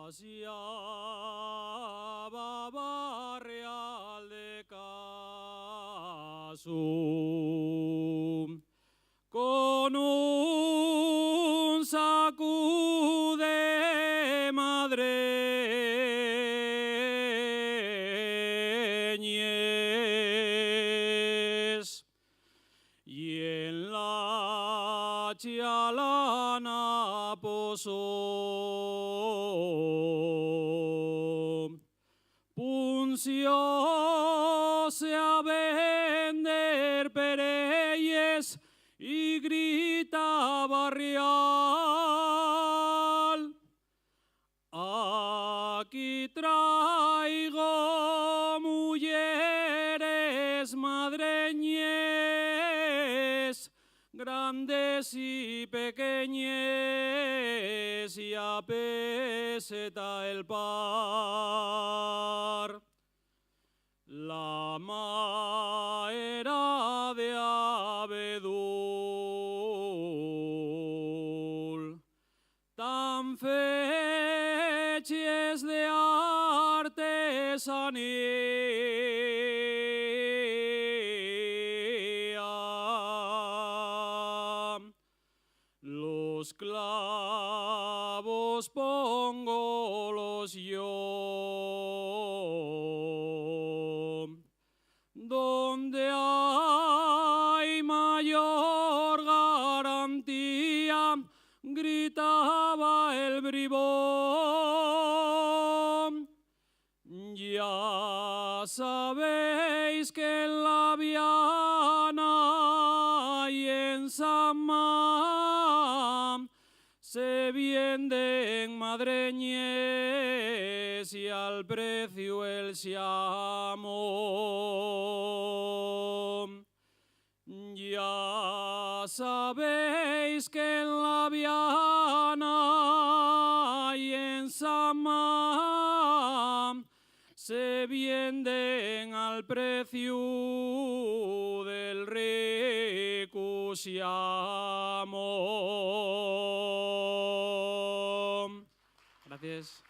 Paseaba Barrial de Casu con un saco de madreñes y en la Chialana posó. Puncióse a vender pereyes y grita Barrial: aquí traigo mujeres madreñes, grandes y pequeñes, y a peseta el par. La ma era de abedul, tan feches de artesanía. Los clavos pongo los yo, donde hay mayor garantía, gritaba el bribón. Ya sabéis que en La Viana y en Samam se venden madreñes y al precio el siamo. Ya sabéis que en La Viana y en Samam se venden al precio del rico siamo. Gracias.